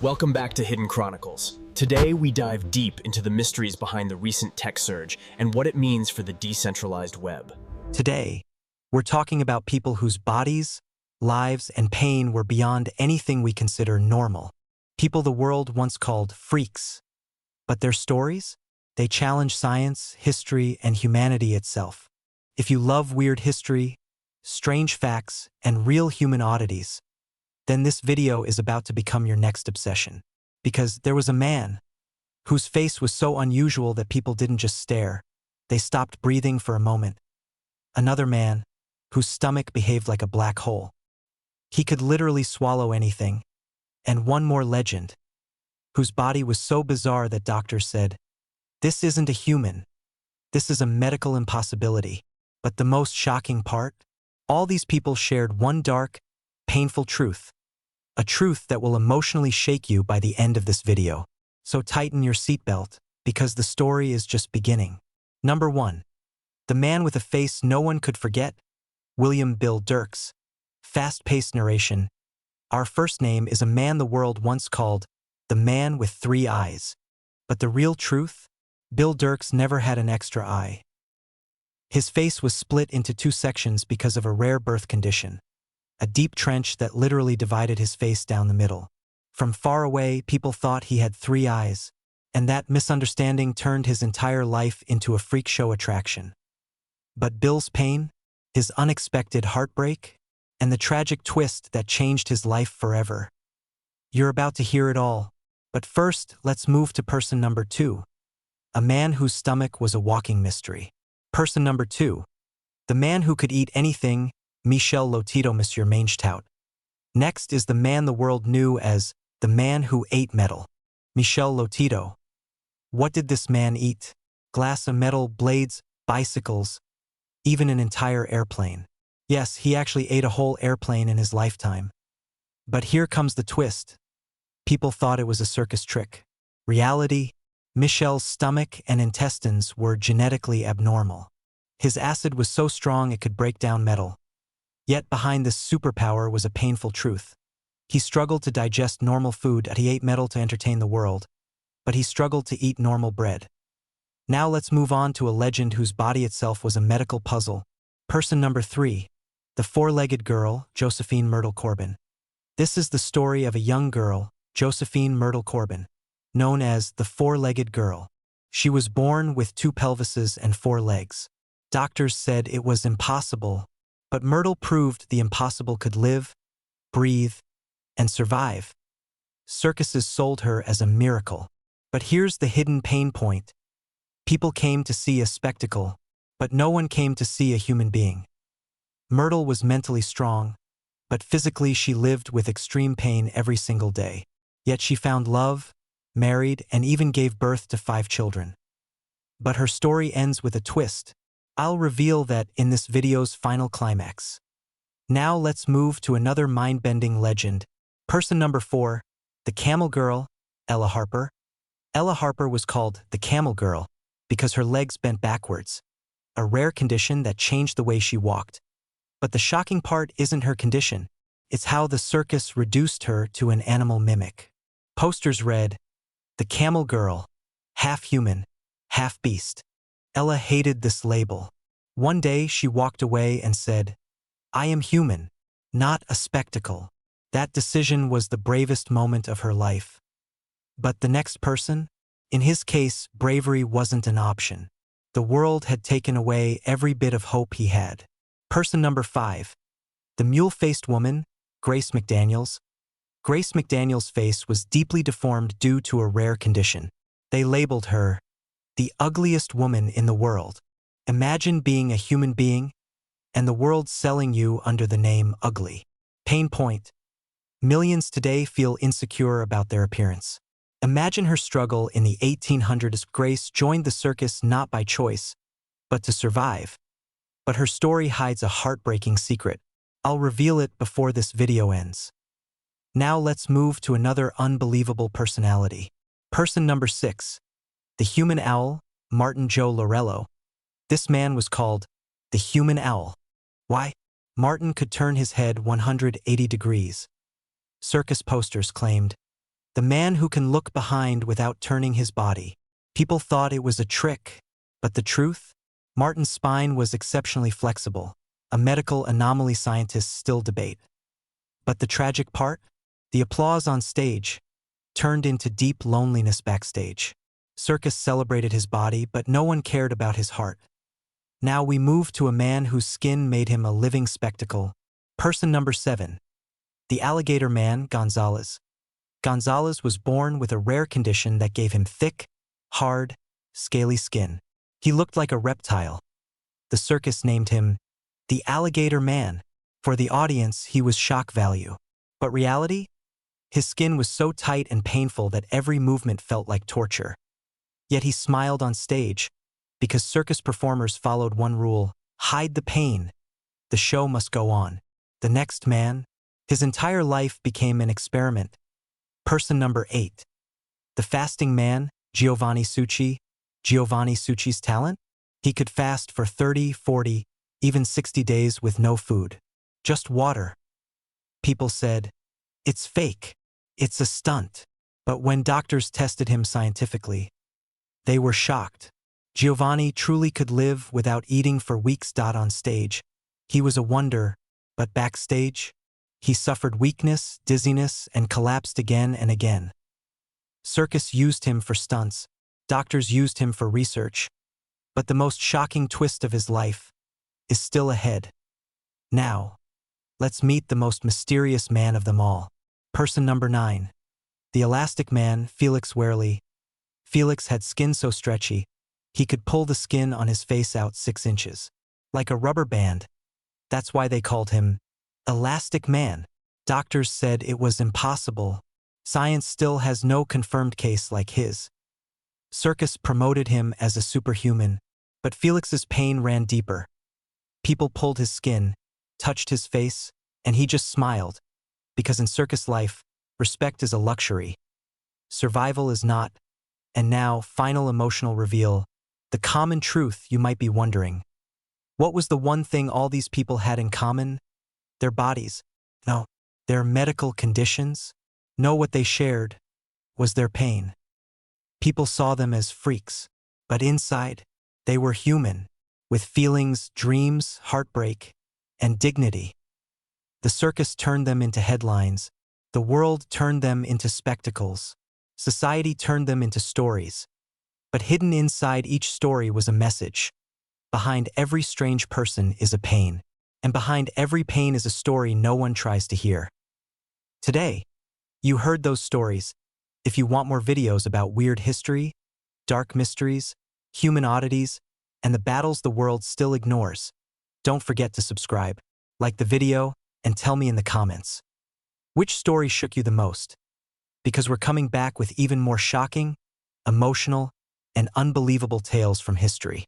Welcome back to Hidden Chronicles. Today, we dive deep into the mysteries behind the recent tech surge and what it means for the decentralized web. Today, we're talking about people whose bodies, lives, and pain were beyond anything we consider normal. People the world once called freaks. But their stories? They challenge science, history, and humanity itself. If you love weird history, strange facts, and real human oddities, then this video is about to become your next obsession. Because there was a man whose face was so unusual that people didn't just stare, they stopped breathing for a moment. Another man whose stomach behaved like a black hole. He could literally swallow anything. And one more legend, whose body was so bizarre that doctors said, "This isn't a human. This is a medical impossibility." But the most shocking part? All these people shared one dark, painful truth. A truth that will emotionally shake you by the end of this video. So tighten your seatbelt, because the story is just beginning. Number 1. The man with a face no one could forget, William Bill Dirks. Fast-paced narration. Our first name is a man the world once called the man with 3 eyes. But the real truth? Bill Dirks never had an extra eye. His face was split into 2 sections because of a rare birth condition. A deep trench that literally divided his face down the middle. From far away, people thought he had 3 eyes, and that misunderstanding turned his entire life into a freak show attraction. But Bill's pain, his unexpected heartbreak, and the tragic twist that changed his life forever. You're about to hear it all, but first, let's move to person number 2. A man whose stomach was a walking mystery. Person number 2. The man who could eat anything, Michel Lotito, Monsieur Mange-Tout. Next is the man the world knew as the man who ate metal, Michel Lotito. What did this man eat? Glass, a metal, blades, bicycles, even an entire airplane. Yes, he actually ate a whole airplane in his lifetime. But here comes the twist. People thought it was a circus trick. Reality? Michel's stomach and intestines were genetically abnormal. His acid was so strong it could break down metal. Yet behind this superpower was a painful truth. He struggled to digest normal food and he ate metal to entertain the world, but he struggled to eat normal bread. Now let's move on to a legend whose body itself was a medical puzzle. Person number 3. The 4-legged girl, Josephine Myrtle Corbin. This is the story of a young girl, Josephine Myrtle Corbin, known as the 4-legged girl. She was born with 2 pelvises and 4 legs. Doctors said it was impossible, but Myrtle proved the impossible could live, breathe, and survive. Circuses sold her as a miracle. But here's the hidden pain point. People came to see a spectacle, but no one came to see a human being. Myrtle was mentally strong, but physically she lived with extreme pain every single day. Yet she found love, married, and even gave birth to 5 children. But her story ends with a twist. I'll reveal that in this video's final climax. Now let's move to another mind-bending legend. Person number 4, the Camel Girl, Ella Harper. Ella Harper was called the Camel Girl because her legs bent backwards, a rare condition that changed the way she walked. But the shocking part isn't her condition, it's how the circus reduced her to an animal mimic. Posters read, "The Camel Girl, half human, half beast." Ella hated this label. One day she walked away and said, "I am human, not a spectacle." That decision was the bravest moment of her life. But the next person? In his case, bravery wasn't an option. The world had taken away every bit of hope he had. Person number 5. The Mule-Faced Woman, Grace McDaniels. Grace McDaniels' face was deeply deformed due to a rare condition. They labeled her the ugliest woman in the world. Imagine being a human being, and the world selling you under the name ugly. Pain point. Millions today feel insecure about their appearance. Imagine her struggle in the 1800s. Grace joined the circus not by choice, but to survive. But her story hides a heartbreaking secret. I'll reveal it before this video ends. Now let's move to another unbelievable personality. Person number 6. The Human Owl, Martin Joe Lorello. This man was called the Human Owl. Why? Martin could turn his head 180 degrees. Circus posters claimed, The man who can look behind without turning his body. People thought it was a trick, but the truth? Martin's spine was exceptionally flexible, a medical anomaly scientists still debate. But the tragic part? The applause on stage turned into deep loneliness backstage. Circus celebrated his body, but no one cared about his heart. Now we move to a man whose skin made him a living spectacle. Person number 7. The Alligator Man, Gonzalez. Gonzalez was born with a rare condition that gave him thick, hard, scaly skin. He looked like a reptile. The circus named him the Alligator Man. For the audience, he was shock value. But reality? His skin was so tight and painful that every movement felt like torture. Yet he smiled on stage, because circus performers followed one rule: hide the pain. The show must go on. The next man, his entire life became an experiment. Person number 8. The fasting man, Giovanni Succi. Giovanni Succi's talent? He could fast for 30, 40, even 60 days with no food. Just water. People said, it's fake. It's a stunt. But when doctors tested him scientifically, they were shocked. Giovanni truly could live without eating for weeks. On stage, he was a wonder, but backstage, he suffered weakness, dizziness, and collapsed again and again. Circus used him for stunts, doctors used him for research, but the most shocking twist of his life is still ahead. Now, let's meet the most mysterious man of them all. Person number 9. The Elastic Man, Felix Werley. Felix had skin so stretchy, he could pull the skin on his face out 6 inches. Like a rubber band. That's why they called him Elastic Man. Doctors said it was impossible. Science still has no confirmed case like his. Circus promoted him as a superhuman, but Felix's pain ran deeper. People pulled his skin, touched his face, and he just smiled. Because in circus life, respect is a luxury. Survival is not. And now, final emotional reveal. The common truth you might be wondering. What was the one thing all these people had in common? Their bodies. No, their medical conditions. No, what they shared was their pain. People saw them as freaks, but inside, they were human, with feelings, dreams, heartbreak, and dignity. The circus turned them into headlines. The world turned them into spectacles. Society turned them into stories. But hidden inside each story was a message. Behind every strange person is a pain. And behind every pain is a story no one tries to hear. Today, you heard those stories. If you want more videos about weird history, dark mysteries, human oddities, and the battles the world still ignores, don't forget to subscribe, like the video, and tell me in the comments. Which story shook you the most? Because we're coming back with even more shocking, emotional, and unbelievable tales from history.